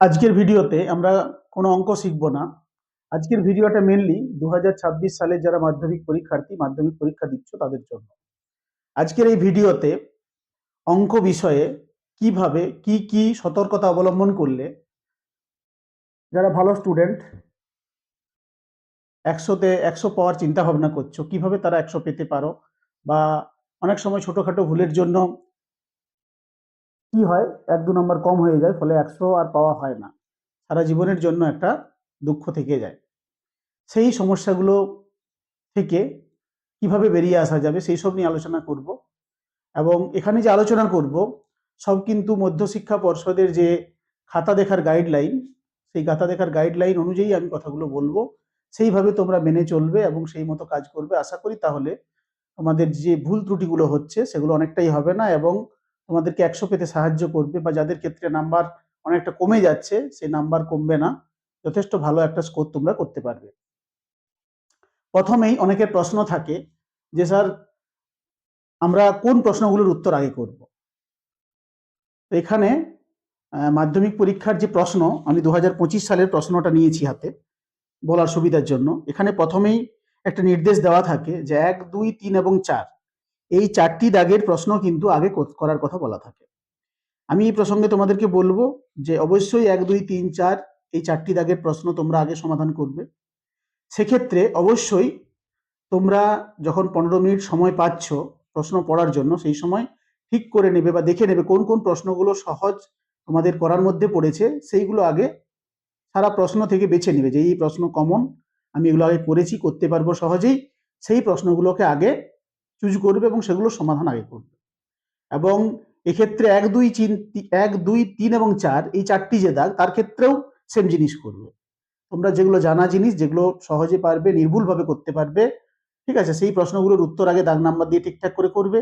আজকের ভিডিওতে আমরা কোনো অঙ্ক শিখব না। আজকের ভিডিওটা মেনলি 2026 সালে যারা মাধ্যমিক পরীক্ষা দিচ্ছ তাদের জন্য। আজকের এই ভিডিওতে অঙ্ক বিষয়ে কিভাবে কি সতর্কতা অবলম্বন করলে যারা ভালো স্টুডেন্ট 100-তে 100 পাওয়ার চিন্তা ভাবনা করছো, কিভাবে তারা 100 পেতে পারো, বা অনেক সময় ছোটখাটো ভুলের জন্য কি হয় 1-2 নম্বর কম হয়ে যায়, ফলে 100 আর পাওয়া হয় না, সারা জীবনের জন্য একটা দুঃখ থেকে যায়। সেই সমস্যাগুলো থেকে কিভাবে বেরিয়ে আসা যাবে সেই সব নিয়ে আলোচনা করব। এবং এখানে যে আলোচনা করব সব কিন্তু মধ্যশিক্ষা পর্ষদের যে খাতা দেখার গাইডলাইন, সেই খাতা দেখার গাইডলাইন অনুযায়ী আমি কথাগুলো বলবো। সেইভাবে তোমরা মেনে চলবে এবং সেই মতো কাজ করবে। আশা করি তাহলে তোমাদের যে ভুল ত্রুটিগুলো হচ্ছে সেগুলো অনেকটাই হবে না এবং তোমাদেরকে 100 পেতে সাহায্য করবে, বা যাদের ক্ষেত্রে নাম্বার অনেকটা কমে যাচ্ছে সেই নাম্বার কমবে না, যথেষ্ট ভালো একটা স্কোর তোমরা করতে পারবে। প্রথমেই অনেকের প্রশ্ন থাকে যে স্যার আমরা কোন প্রশ্নগুলোর উত্তর আগে করব। তো এখানে মাধ্যমিক পরীক্ষার যে প্রশ্ন, আমি 2025 সালের প্রশ্নটা নিয়েছি হাতে বলার সুবিধার জন্য। এখানে প্রথমেই একটা নির্দেশ দেওয়া থাকে যে 1, 2, 3 এবং 4 এই 4টি দাগের প্রশ্ন কিন্তু আগে করার কথা বলা থাকে। আমি এই প্রসঙ্গে তোমাদেরকে বলবো যে অবশ্যই 1, 2, 3, 4 এই 4টি দাগের প্রশ্ন তোমরা আগে সমাধান করবে। সেক্ষেত্রে অবশ্যই তোমরা যখন 15 মিনিট সময় পাচ্ছ প্রশ্ন পড়ার জন্য, সেই সময় ঠিক করে নেবে বা দেখে নেবে কোন কোন প্রশ্নগুলো সহজ তোমাদের করার মধ্যে পড়েছে, সেইগুলো আগে সারা প্রশ্ন থেকে বেছে নেবে যে এই প্রশ্ন কমন, আমি এগুলো আগে করেছি, করতে পারবো সহজেই, সেই প্রশ্নগুলোকে আগে চুজ করবে এবং সেগুলো সমাধান আগে করবে। এবং এক্ষেত্রে 1, 2, 3 এবং 4 এই 4টি যে দাগ তার ক্ষেত্রেও সেম জিনিস করবে। তোমরা যেগুলো জানা জিনিস, যেগুলো সহজে পারবে, নির্ভুলভাবে করতে পারবে, ঠিক আছে, সেই প্রশ্নগুলোর উত্তর আগে দাগ নাম্বার দিয়ে ঠিকঠাক করে করবে।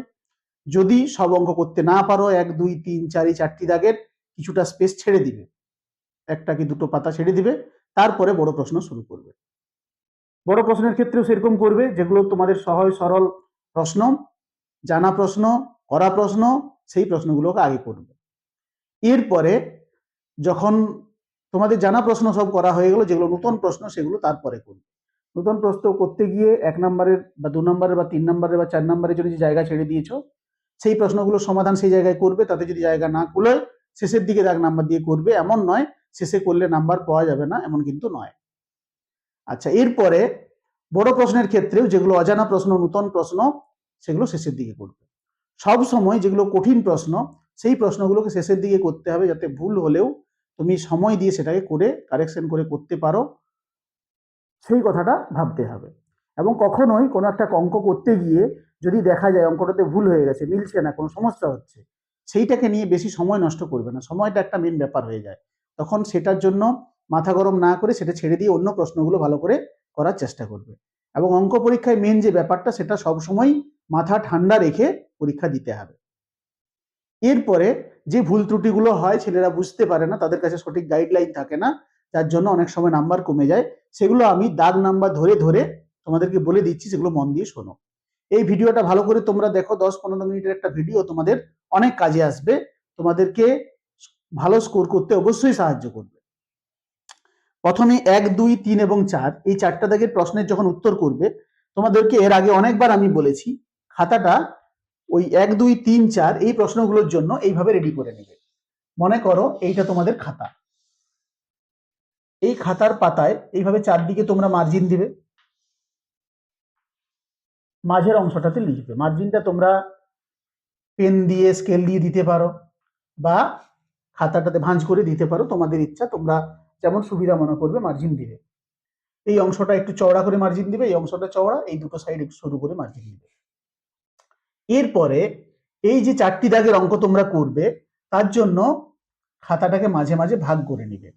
যদি সব অঙ্ক করতে না পারো 1, 2, 3, 4 এই 4টি দাগের কিছুটা স্পেস ছেড়ে দিবে, একটা কি দুটো পাতা ছেড়ে দিবে, তারপরে বড় প্রশ্ন শুরু করবে। বড় প্রশ্নের ক্ষেত্রেও সেরকম করবে, যেগুলো তোমাদের সহজ সরল প্রশ্ন, জানা প্রশ্ন, করা প্রশ্ন, সেই প্রশ্নগুলোকে আগে করবে। এরপরে যখন তোমাদের জানা প্রশ্ন সব করা হয়ে গেল, যেগুলো নতুন প্রশ্ন সেগুলো তারপরে করবে। নতুন প্রশ্ন করতে গিয়ে 1 নম্বরের বা 2 নম্বরের বা 3 নম্বরের বা 4 নম্বরের জন্য যে জায়গা ছেড়ে দিয়েছো, সেই প্রশ্নগুলো সমাধান সেই জায়গায় করবে। তাতে যদি জায়গা না কুলোয় শেষের দিকে দাগ নাম্বার দিয়ে করবে, এমন নয় শেষে করলে নাম্বার পাওয়া যাবে না, এমন কিন্তু নয়। আচ্ছা, এরপরে বড় প্রশ্নের ক্ষেত্রেও যেগুলো অজানা প্রশ্ন, নতুন প্রশ্ন, সেগুলো শেষের দিকে করবে। সব সময় যেগুলো কঠিন প্রশ্ন সেই প্রশ্নগুলোকে শেষের দিকে করতে হবে, যাতে ভুল হলেও তুমি সময় দিয়ে সেটাকে করে কারেকশন করে করতে পারো, সেই কথাটা ভাবতে হবে। এবং কখনোই কোনো একটা অঙ্ক করতে গিয়ে যদি দেখা যায় অঙ্কটাতে ভুল হয়ে গেছে, মিলছে না, কোনো সমস্যা হচ্ছে, সেইটাকে নিয়ে বেশি সময় নষ্ট করবে না। সময়টা একটা মেন ব্যাপার হয়ে যায়। তখন সেটার জন্য মাথা গরম না করে সেটা ছেড়ে দিয়ে অন্য প্রশ্নগুলো ভালো করে করার চেষ্টা করবে। এবং অঙ্ক পরীক্ষায় মেন যে ব্যাপারটা, সেটা সবসময় মাথা ঠান্ডা রেখে পরীক্ষা দিতে হবে। এরপরে যে ভুল ত্রুটিগুলো হয়, ছেলেরা বুঝতে পারে না, তাদের কাছে সঠিক গাইডলাইন থাকে না, যার জন্য অনেক সময় নাম্বার কমে যায়, সেগুলো আমি দাগ নাম্বার ধরে ধরে তোমাদেরকে বলে দিচ্ছি, সেগুলো মন দিয়ে শোনো। এই ভিডিওটা ভালো করে তোমরা দেখো, 10-15 মিনিটের একটা ভিডিও তোমাদের অনেক কাজে আসবে, তোমাদেরকে ভালো স্কোর করতে অবশ্যই সাহায্য করবে। প্রথমে 1, 2, 3 এবং 4 এই 4টা দাগের প্রশ্নের যখন উত্তর করবে, তোমাদেরকে এর আগে অনেকবার আমি বলেছি খাতাটা ওই 1, 2, 3, 4 এই প্রশ্নগুলোর জন্য এইভাবে রেডি করে নেবে। মনে করো এইটা তোমাদের খাতা, এই খাতার পাতায় এইভাবে চারদিকে তোমরা মার্জিন দিবে, মাঝের অংশটাতে লিখবে। মার্জিনটা তোমরা পেন দিয়ে স্কেল দিয়ে দিতে পারো, বা খাতাটাতে ভাঁজ করে দিতে পারো, তোমাদের ইচ্ছা, তোমরা যেমন সুবিধা মনে করবে মার্জিন দিবে। এই অংশটা একটু চওড়া করে মার্জিন দিবে, এই অংশটা চওড়া, এই দুটো সাইড একটু সরু করে মার্জিন দিবে। এরপরে এই যে 4টি দাগের অঙ্ক তোমরা করবে, তার জন্য খাতাটাকে মাঝে মাঝে ভাগ করে নিবে।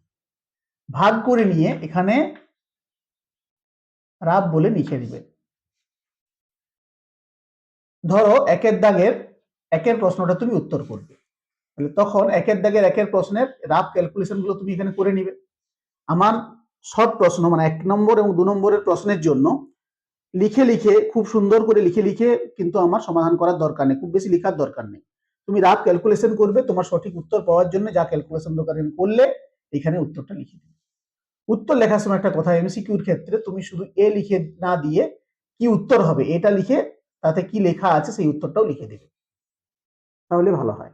ভাগ করে নিয়ে এখানে রাব বলে লিখে দিবে। ধরো 1-এর দাগের 1-এর প্রশ্নটা তুমি উত্তর করবে, তাহলে তখন 1-এর দাগের 1-এর প্রশ্নের রাব ক্যালকুলেশন গুলো তুমি এখানে করে নিবে। আমার শর্ট প্রশ্ন মানে 1 নম্বর এবং 2 নম্বরের প্রশ্নের জন্য লিখে লিখে, খুব সুন্দর করে লিখে লিখে কিন্তু আমার সমাধান করার দরকার নেই, খুব বেশি লেখার দরকার নেই। তুমি রাব ক্যালকুলেশন করবে, তোমার সঠিক উত্তর পাওয়ার জন্য যা ক্যালকুলেশন দরকার করলে এখানে উত্তরটা লিখে দিবে। উত্তর লেখার সময় একটা কথা, এমসিকিউর ক্ষেত্রে তুমি শুধু এ লিখে না দিয়ে কি উত্তর হবে এটা লিখে তাতে কি লেখা আছে সেই উত্তরটাও লিখে দেবে, তাহলে ভালো হয়।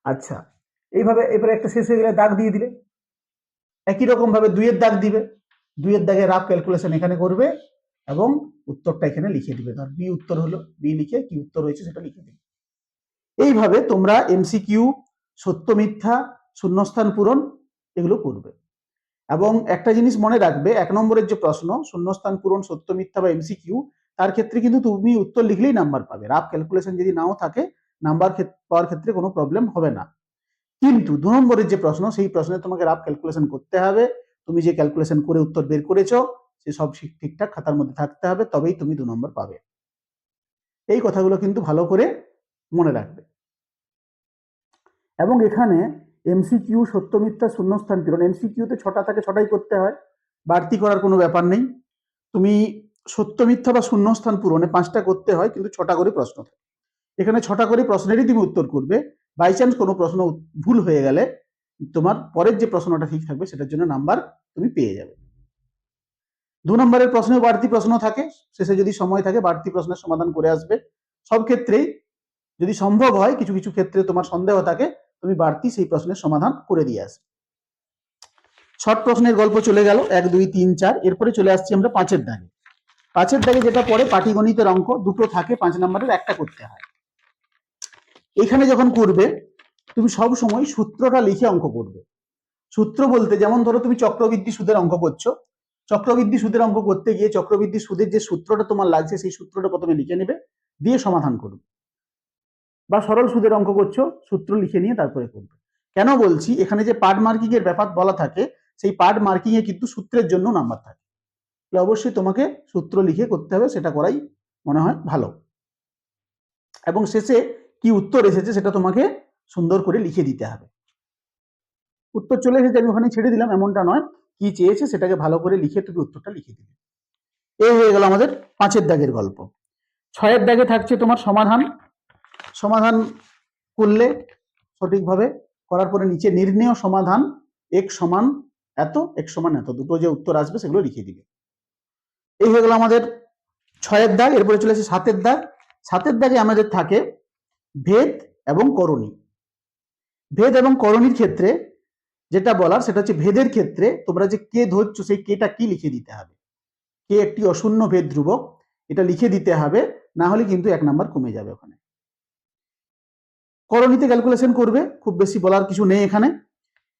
আচ্ছা, এইভাবে এবারে একটা শেষ হয়ে গেলে দাগ দিয়ে দিলে। একই রকম ভাবে দুইয়ের দাগ দিবে, দুইয়ের দাগে রাফ ক্যালকুলেশন এখানে করবে এবং উত্তরটা এখানে লিখে দিবে। ধর বি উত্তর হলো, বি লিখে কি উত্তর হয়েছে সেটা লিখে দিবে। এইভাবে তোমরা এমসিকিউ, সত্য মিথ্যা, শূন্যস্থান পূরণ এগুলো করবে। এবং একটা জিনিস মনে রাখবে, 1 নম্বরের যে প্রশ্ন শূন্যস্থান পূরণ, সত্য মিথ্যা বা এমসিকিউ, তার ক্ষেত্রে কিন্তু তুমি উত্তর লিখলেই নাম্বার পাবে। রাফ ক্যালকুলেশন যদি নাও থাকে নাম্বার পাওয়ার ক্ষেত্রে কোনো প্রবলেম হবে না। কিন্তু 2 নম্বরের যে প্রশ্ন, সেই প্রশ্নে তোমাকে রাফ ক্যালকুলেশন করতে হবে। তুমি যে ক্যালকুলেশন করে উত্তর বের করেছো সে সব ঠিকঠাক খাতার মধ্যে থাকতে হবে, তবেই তুমি 2 নম্বর পাবে। এই কথাগুলো কিন্তু ভালো করে মনে রাখবে। এবং এখানে এমসিকিউ, সত্য মিথ্যা, শূন্যস্থান পূরণ, এমসিকিউতে 6টা থাকে 6টাই করতে হয়, বাড়তি করার কোনো ব্যাপার নেই। তুমি সত্য মিথ্যা বা শূন্যস্থান পূরণে 5টা করতে হয়, কিন্তু 6টা করে প্রশ্ন থাকে। এখানে 6টা করে প্রশ্নেরই তুমি উত্তর করবে। বাই চান্স কোনো প্রশ্ন ভুল হয়ে গেলে তোমার পরের যে প্রশ্নটা ঠিক থাকবে সেটার জন্য নাম্বার তুমি পেয়ে যাবে। 2 নম্বরের প্রশ্নেও বাড়তি প্রশ্ন থাকে, শেষে যদি সময় থাকে বাড়তি প্রশ্নের সমাধান করে আসবে। সব ক্ষেত্রেই যদি সম্ভব হয়, কিছু কিছু ক্ষেত্রে তোমার সন্দেহ থাকে, তুমি বাড়তি সেই প্রশ্নের সমাধান করে দিয়ে আসবে। শর্ট প্রশ্নের গল্প চলে গেল 1 2 3 4। এরপরে চলে আসছি আমরা 5-এর দাগে। 5-এর দাগে যেটা পড়ে পাটিগণিতের অঙ্ক, দুটো থাকে 5 নম্বরের, একটা করতে হয়। এখানে যখন করবে তুমি সব সময় সূত্রটা লিখে অঙ্ক করবে। সূত্র বলতে যেমন ধরো তুমি চক্রবৃদ্ধি সুদের অঙ্ক করছো, চক্রবৃদ্ধি সুদের অঙ্ক করতে গিয়ে চক্রবৃদ্ধি সুদের যে সূত্রটা তোমার লাগছে সেই সূত্রটা প্রথমে লিখে নেবে, দিয়ে সমাধান করবে। বা সরল সুদের অঙ্ক করছো, সূত্র লিখে নিয়ে তারপরে করবে। কেন বলছি, এখানে যে পার্ট মার্কিং এর ব্যাপার বলা থাকে, সেই পার্ট মার্কিং এ কিন্তু সূত্রের জন্য নাম্বার থাকে। তাহলে অবশ্যই তোমাকে সূত্র লিখে করতে হবে, সেটা করাই মনে হয় ভালো। এবং শেষে কি উত্তর এসেছে সেটা তোমাকে সুন্দর করে লিখে দিতে হবে। উত্তর চলে এসেছে আমি ওখানে ছেড়ে দিলাম এমনটা নয়, কি চেয়েছে সেটাকে ভালো করে লিখে তুমি উত্তরটা লিখে দিবে। এই হয়ে গেল আমাদের 5-এর দাগের গল্প। 6-এর দাগে থাকছে তোমার সমাধান। সমাধান করলে সঠিকভাবে করার পরে নিচে নির্ণেয় সমাধান, x সমান এত, x সমান এত, দুটো যে উত্তর আসবে সেগুলো লিখে দিবে। এই হয়ে গেল আমাদের 6-এর দাগ। এরপরে চলে আসে 7-এর দাগ। 7-এর দাগে আমাদের থাকে ভেদ এবং করণী। ভেদ এবং করণীর ক্ষেত্রে যেটা বলার সেটা হচ্ছে, ভেদের ক্ষেত্রে তোমরা যে কে ধরছো সেই কেটা কি লিখে দিতে হবে। কে একটি অশূন্য ভেদ ধ্রুবক, এটা লিখে দিতে হবে, না হলে কিন্তু 1 নাম্বার কমে যাবে ওখানে। করণীতে ক্যালকুলেশন করবে, খুব বেশি বলার কিছু নেই এখানে।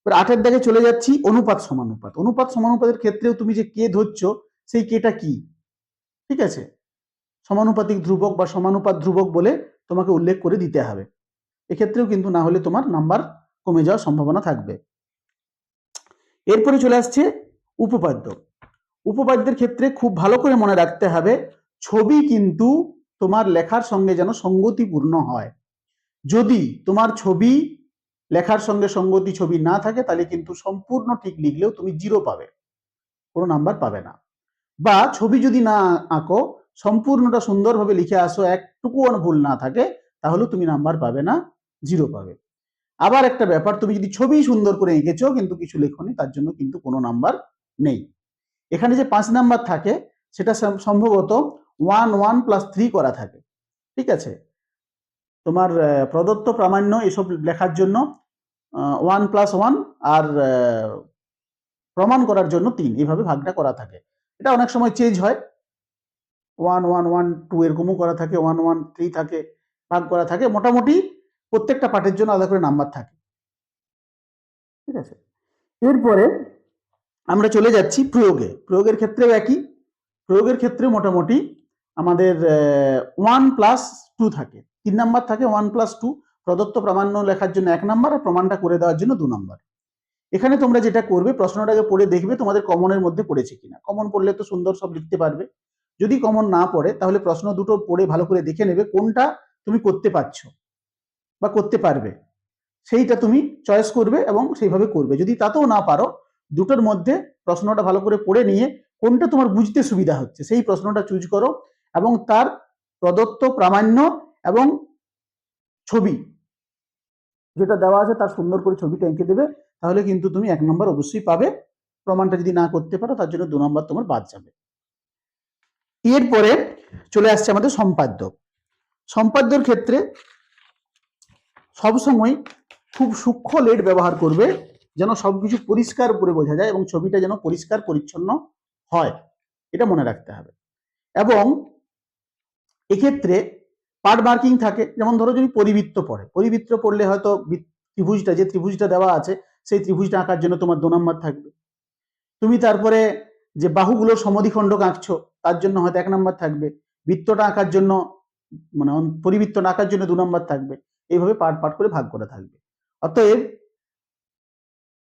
8-এর দাগে চলে যাচ্ছি অনুপাত সমানুপাত। অনুপাত সমানুপাতের ক্ষেত্রেও তুমি যে কে ধরছো সেই কেটা কি, ঠিক আছে, সমানুপাতিক ধ্রুবক বা সমানুপাত ধ্রুবক বলে তোমাকে উল্লেখ করে দিতে হবে। এক্ষেত্রেও কিন্তু না হলে তোমার নাম্বার কমে যাওয়ার সম্ভাবনা থাকবে। এরপরে চলে আসছে উপপাদ্য। উপপাদ্যের ক্ষেত্রে খুব ভালো করে মনে রাখতে হবে, ছবি কিন্তু তোমার লেখার সঙ্গে যেন সঙ্গতিপূর্ণ হয়। যদি তোমার ছবি লেখার সঙ্গে সঙ্গতি ছবি না থাকে তাহলে কিন্তু সম্পূর্ণ ঠিক লিখলেও তুমি 0 পাবে, কোনো নাম্বার পাবে না। বা ছবি যদি না আঁকো, সম্পূর্ণটা সুন্দরভাবে লিখে আসো, একটুকুও ভুল না থাকে, তাহলে তুমি নাম্বার পাবে না, 0 পাবে। আবার একটা ব্যাপার, তুমি যদি ছবি সুন্দর করে এঁকেছো কিন্তু কিছু লেখনি, তার জন্য কিন্তু কোনো নাম্বার নেই। এখানে যে 5 নাম্বার থাকে সেটা সম্ভবত 1 1 + 3 করা থাকে, ঠিক আছে। তোমার প্রদত্ত প্রামাণ্য এসব লেখার জন্য 1 + 1 আর প্রমাণ করার জন্য 3, এইভাবে ভাগটা করা থাকে। এটা অনেক সময় চেঞ্জ হয়, 1 1 1 2 এরকমও করা থাকে, 1 1 3 থাকে, ভাগ করা থাকে। মোটামুটি প্রত্যেকটা পার্টের জন্য আলাদা করে নাম্বার থাকে, ঠিক আছে। এরপরে আমরা চলে যাচ্ছি প্রয়োগে। প্রয়োগের ক্ষেত্রেও একই। প্রয়োগের ক্ষেত্রে মোটামুটি আমাদের 1 + 2 থাকে, 3 নাম্বার থাকে, 1 + 2। প্রদত্ত প্রামাণ্য লেখার জন্য 1 নাম্বার আর প্রমাণটা করে দেওয়ার জন্য 2 নাম্বার। এখানে তোমরা যেটা করবে, প্রশ্নটাকে পড়ে দেখবে তোমাদের কমনের মধ্যে পড়েছে কিনা। কমন পড়লে তো সুন্দর সব লিখতে পারবে। যদি কমন না পড়ে তাহলে প্রশ্ন দুটো পড়ে ভালো করে দেখে নেবে কোনটা তুমি করতে পারছো বা করতে পারবে, সেইটা তুমি চয়েস করবে এবং সেইভাবে করবে। যদি তাতেও না পারো, দুটোর মধ্যে প্রশ্নটা ভালো করে পড়ে নিয়ে কোনটা তোমার বুঝতে সুবিধা হচ্ছে সেই প্রশ্নটা চুজ করো এবং তার প্রদত্ত প্রামাণ্য এবং ছবি যেটা দেওয়া আছে তার সুন্দর করে ছবিটা এঁকে দেবে, তাহলে কিন্তু তুমি 1 নম্বর অবশ্যই পাবে। প্রমাণটা যদি না করতে পারো তার জন্য 2 নম্বর তোমার বাদ যাবে। এরপরে চলে আসছে আমাদের সম্পাদ্য। সম্পাদ্যর ক্ষেত্রে সবসময় খুব সূক্ষ্ম লেড ব্যবহার করবে, যেন সবকিছু পরিষ্কার করে বোঝা যায় এবং ছবিটা যেন পরিষ্কার পরিচ্ছন্ন হয়, এটা মনে রাখতে হবে। এবং এক্ষেত্রে পার্ট মার্কিং থাকে, যেমন ধরো যদি পরিবৃত্ত পড়ে, পরিবৃত্ত পড়লে হয়তো ত্রিভুজটা, যে ত্রিভুজটা দেওয়া আছে সেই ত্রিভুজটা আঁকার জন্য তোমার 2 নম্বর থাকবে। তুমি তারপরে যে বাহুগুলোর সমদ্বিখণ্ডক আঁকছো তার জন্য হয়তো 1 নম্বর থাকবে। বৃত্তটা আঁকার জন্য, মানে পরিবৃত্তটা আঁকার জন্য 2 নম্বর থাকবে। এইভাবে পার্ট পার্ট করে ভাগ করে থাকবে। অতএব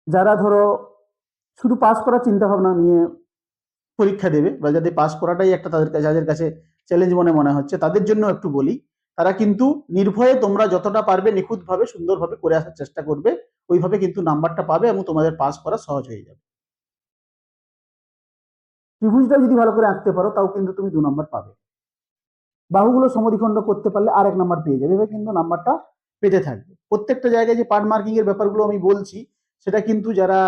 যারা ধরো শুধু পাস করার চিন্তা ভাবনা নিয়ে পরীক্ষা দেবে, বা যাদের পাস করাটাই একটা তাদের কাছে, যাদের কাছে চ্যালেঞ্জ মনে হচ্ছে, তাদের জন্য একটু বলি, তারা কিন্তু নির্ভয়ে তোমরা যতটা পারবে নিখুঁতভাবে সুন্দরভাবে করে আসার চেষ্টা করবে, ওইভাবে কিন্তু নাম্বারটা পাবে এবং তোমাদের পাস করা সহজ হয়ে যাবে। ত্রিভুজটা যদি ভালো করে আঁকতে পারো তাও কিন্তু তুমি 2 নম্বর পাবে। বাহুগুলো সমদ্বিখণ্ড করতে পারলে আর 1 নম্বর পেয়ে যাবে, এভাবে কিন্তু নাম্বারটা পেতে থাকবে। প্রত্যেকটা জায়গায় যে পার্ট মার্কিং এর ব্যাপারগুলো আমি বলছি, সেটা কিন্তু যারা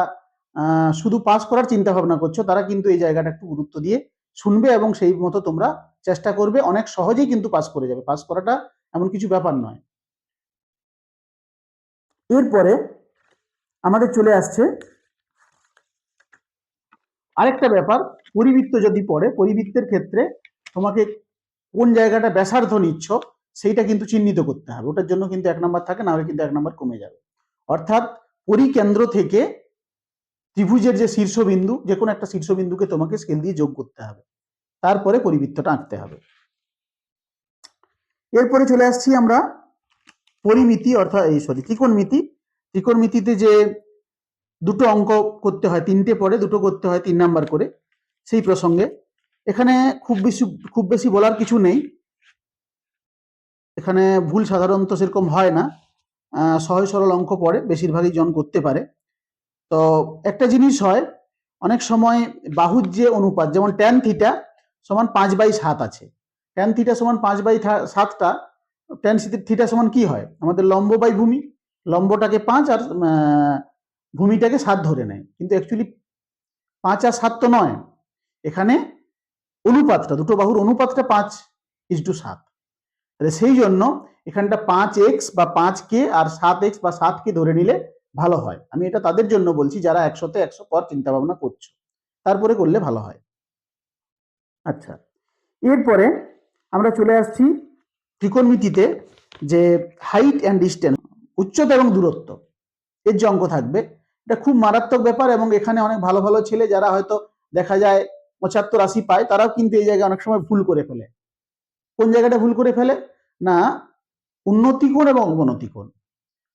শুধু পাস করার চিন্তা ভাবনা করছো তারা কিন্তু এই জায়গাটা একটু গুরুত্ব দিয়ে শুনবে এবং সেই মতো তোমরা চেষ্টা করবে, অনেক সহজেই কিন্তু পাস করে যাবে। পাস করাটা এমন কিছু ব্যাপার নয়। এরপরে আমাদের চলে আসছে আরেকটা ব্যাপার, পরিবৃত্ত যদি পড়ে, পরিবৃত্তের ক্ষেত্রে তোমাকে কোন জায়গাটা ব্যাসার্ধ নিচ্ছ সেইটা কিন্তু চিহ্নিত করতে হবে। ওটার জন্য কিন্তু 1 নম্বর থাকে, না হলে কিন্তু 1 নম্বর কমে যাবে। অর্থাৎ পরিকেন্দ্র থেকে ত্রিভুজের যে শীর্ষবিন্দু, যে কোনো একটা শীর্ষবিন্দুকে তোমাকে স্কেল দিয়ে যোগ করতে হবে, তারপরে পরিবৃত্তটা আঁকতে হবে। এরপরে চলে আসছি আমরা পরিমিতি, অর্থাৎ ত্রিকোণমিতি। ত্রিকোণমিতিতে যে দুটো অঙ্ক করতে হয়, 3টে পড়ে, দুটো করতে হয় 3 নাম্বার করে, সেই প্রসঙ্গে এখানে খুব বেশি বলার কিছু নেই। এখানে ভুল সাধারণত সেরকম হয় না, সহজ সরল অঙ্ক পড়ে, বেশিরভাগই জন করতে পারে। তো একটা জিনিস হয়, অনেক সময় বাহুর যে অনুপাত, যেমন ট্যান থিটা সমান 5/7 আছে, ট্যান থিটা সমান 5/7টা, ট্যান থিটা সমান কি হয় আমাদের লম্ব বাই ভূমি, লম্বটাকে 5 আর ভূমিটাকে 7 ধরে নেয়, কিন্তু অ্যাকচুয়ালি 5 আর 7 তো নয়, এখানে অনুপাতটা, দুটো বাহুর অনুপাতটা 5:7। তাহলে সেই জন্য এখানটা 5x বা 5k আর 7x বা 7k ধরে নিলে ভালো হয়। আমি এটা তাদের জন্য বলছি যারা 100-তে 100 পর চিন্তা ভাবনা করছো, তারপরে করলে ভালো হয়। আচ্ছা, এরপরে আমরা চলে আসছি ত্রিকোণমিতিতে যে হাইট অ্যান্ড ডিস্টেন্স, উচ্চতা এবং দূরত্ব, এর যে অঙ্ক থাকবে, এটা খুব মারাত্মক ব্যাপার। এবং এখানে অনেক ভালো ভালো ছেলে যারা হয়তো দেখা যায় 75-80 পায়, তারাও কিন্তু এই জায়গায় অনেক সময় ভুল করে ফেলে। কোন জায়গাটা ভুল করে ফেলে না, উন্নতি কোণ এবং অবনতি কোণ।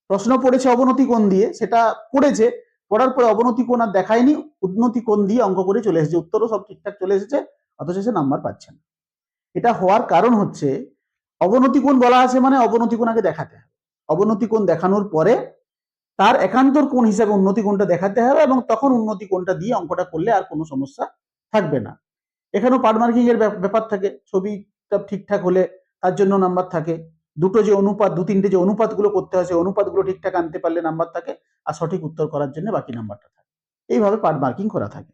প্রশ্ন পড়েছে অবনতি কোণ দিয়ে, সেটা পড়েছে, পড়ার পরে অবনতি কোণ আর দেখায়নি, উন্নতি কোণ দিয়ে অঙ্ক করে চলে এসেছে, উত্তরও সব ঠিকঠাক চলে এসেছে, অথচ সে নাম্বার পাচ্ছে না। এটা হওয়ার কারণ হচ্ছে, অবনতি কোণ বলা আছে মানে অবনতি কোণ আগে দেখাতে হবে, অবনতি কোণ দেখানোর পরে তার একান্তর কোণ হিসাবে উন্নতি কোণটা দেখাতে হবে, এবং তখন উন্নতি কোণটা দিয়ে অঙ্কটা করলে আর কোনো সমস্যা থাকবে না। এখানেও পার্ট মার্কিং এর ব্যাপার থাকে, ছবিটা ঠিকঠাক হলে তার জন্য নাম্বার থাকে, দুটো যে অনুপাত, 2-3টে যে অনুপাতগুলো করতে হয় সেই অনুপাতগুলো ঠিকঠাক আনতে পারলে নাম্বার থাকে, আর সঠিক উত্তর করার জন্য বাকি নাম্বারটা থাকে। এইভাবে পার্ট মার্কিং করা থাকে।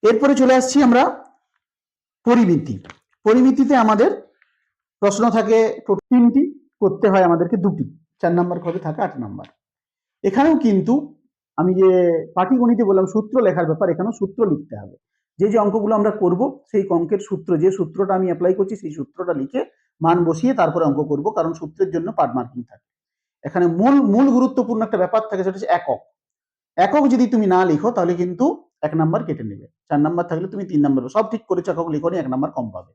এরপরে চলে আসছি আমরা পরিমিতি। পরিমিতিতে আমাদের প্রশ্ন থাকে 3টি, করতে হয় আমাদেরকে 2টি, 4 নাম্বার করে থাকে 8 নাম্বার। এখানেও কিন্তু আমি যে পাটিগণিতে বললাম সূত্র লেখার ব্যাপার, এখানেও সূত্র লিখতে হবে। যে যে অঙ্কগুলো আমরা করব সেই অঙ্কের সূত্র, যে সূত্রটা আমি অ্যাপ্লাই করছি সেই সূত্রটা লিখে মান বসিয়ে তারপরে অঙ্ক করব, কারণ সূত্রের জন্য পার্ট মার্কিং থাকে। এখানে মূল মূল গুরুত্বপূর্ণ একটা ব্যাপার থাকে, সেটা হচ্ছে একক। একক যদি তুমি না লিখো তাহলে কিন্তু 1 নাম্বার কেটে নেবে, 4 নাম্বার থাকলে তুমি 3 নাম্বার, সব ঠিক করেছো, একক লিখো নি, 1 নাম্বার কম পাবে।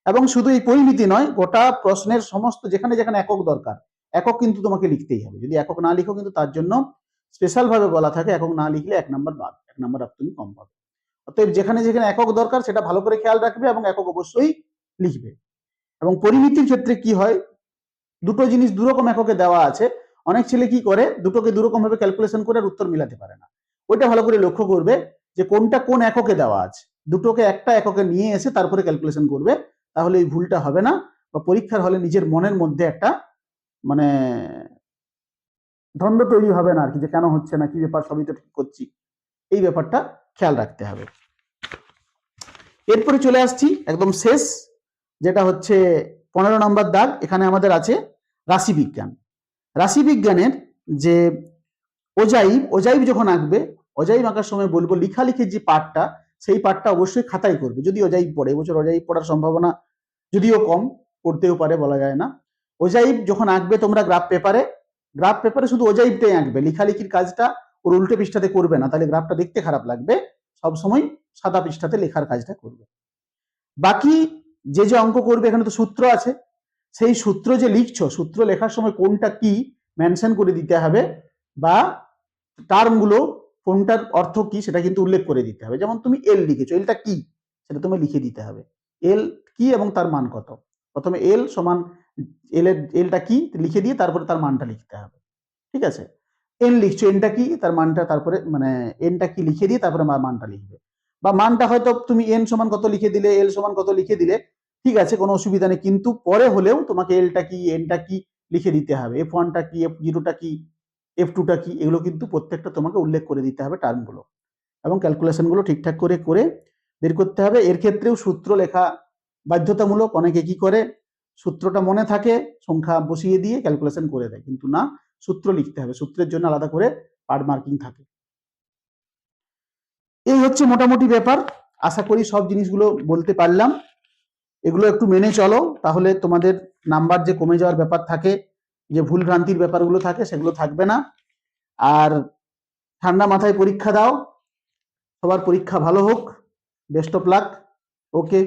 এবং শুধু এই পরিমিতি নয়, গোটা প্রশ্নের সমস্ত যেখানে যেখানে একক দরকার, একক কিন্তু তোমাকে লিখতেই হবে। যদি একক না লিখো কিন্তু তার জন্য স্পেশাল ভাবে বলা থাকে, একক না লিখলে 1 নাম্বার বাদ, 1 নাম্বার তুমি কম পাবে। অতএব যেখানে যেখানে একক দরকার সেটা ভালো করে খেয়াল রাখবে এবং একক অবশ্যই লিখবে। এবং পরিমিতির ক্ষেত্রে কি হয়, দুটো জিনিস দুরকম এককে দেওয়া আছে, অনেক ছেলে কি করে দুটোকে দুরকম ভাবে ক্যালকুলেশন করে আর উত্তর মিলাতে পারে না। ওইটা ভালো করে লক্ষ্য করবে যে কোনটা কোন এককে দেওয়া আছে, দুটোকে একটা এককে নিয়ে এসে তারপরে ক্যালকুলেশন করবে, তাহলে এই ভুলটা হবে না, বা পরীক্ষার হলে নিজের মনের মধ্যে একটা মানে দ্বন্দ্ব তৈরি হবে না আর কি, যে কেন হচ্ছে না, কি ব্যাপার, সবই তো ঠিক করছি, এই ব্যাপারটা খেয়াল রাখতে হবে। এরপরে চলে আসছি একদম শেষ, যেটা হচ্ছে 15 নম্বর দাগ। এখানে আমাদের আছে রাশিবিজ্ঞান। রাশিবিজ্ঞানের যে অজাইব যখন আঁকবে, অজাইব আঁকার সময় বলবো লেখালেখির যে পার্টটা, সেই পার্টটা অবশ্যই খাতায় করবে। যদি অজাইব পড়ে, এবছর অজাইব পড়ার সম্ভাবনা যদিও কম, পড়তেও পারে, বলা যায় না। অজাইব যখন আঁকবে তোমরা গ্রাফ পেপারে শুধু অজাইবটাই আঁকবে, লেখালেখির কাজটা ওর উল্টো পৃষ্ঠাতে করবে না, তাহলে গ্রাফটা দেখতে খারাপ লাগবে। সবসময় সাদা পৃষ্ঠাতে লেখার কাজটা করবে। বাকি যে অঙ্ক করবে, এখানে তো সূত্র আছে, সেই সূত্র যে লিখছো, সূত্র লেখার সময় কোনটা কি মেনশন করে দিতে হবে, বা টার্মগুলো কোনটার অর্থ কি সেটা কিন্তু উল্লেখ করে দিতে হবে। যেমন তুমি এল লিখেছো, এলটা কি সেটা তুমি লিখে দিতে হবে, এল কি এবং তার মান কত। প্রথমে এল সমান এলটা কি লিখে দিয়ে তারপরে তার মানটা লিখতে হবে, ঠিক আছে। এন লিখছো, এনটা কি, তার মানটা, তারপরে মানে এনটা কি লিখে দিয়ে তারপরে মানটা লিখবে। বা মানটা হয়তো তুমি এন সমান কত লিখে দিলে, এল সমান কত লিখে দিলে, ঠিক আছে, কোনো অসুবিধা নেই, কিন্তু পরে হলেও তোমাকে এলটা কি, এনটা কি লিখে দিতে হবে, F1টা কি, F0টা কি, F2টা কি, এগুলো কিন্তু প্রত্যেকটা তোমাকে উল্লেখ করে দিতে হবে টার্মগুলো, এবং ক্যালকুলেশনগুলো ঠিকঠাক করে করে বের করতে হবে। এর ক্ষেত্রেও সূত্র লেখা বাধ্যতামূলক। অনেকে কি করে, সূত্রটা মনে থাকে, সংখ্যা বসিয়ে দিয়ে ক্যালকুলেশন করে দেয়, কিন্তু না, সূত্র লিখতে হবে, সূত্রের জন্য আলাদা করে পার্ট মার্কিং থাকে। এই হচ্ছে মোটামুটি ব্যাপার। আশা করি সব জিনিসগুলো বলতে পারলাম। এগুলো একটু মেনে চলো, তাহলে তোমাদের নাম্বার যে কমে যাওয়ার ব্যাপার থাকে, যে ভুল ভ্রান্তির ব্যাপারগুলো থাকে, সেগুলো থাকবে না। আর ঠান্ডা মাথায় পরীক্ষা দাও, সবার পরীক্ষা ভালো হোক, বেস্ট অফ লাক, ওকে।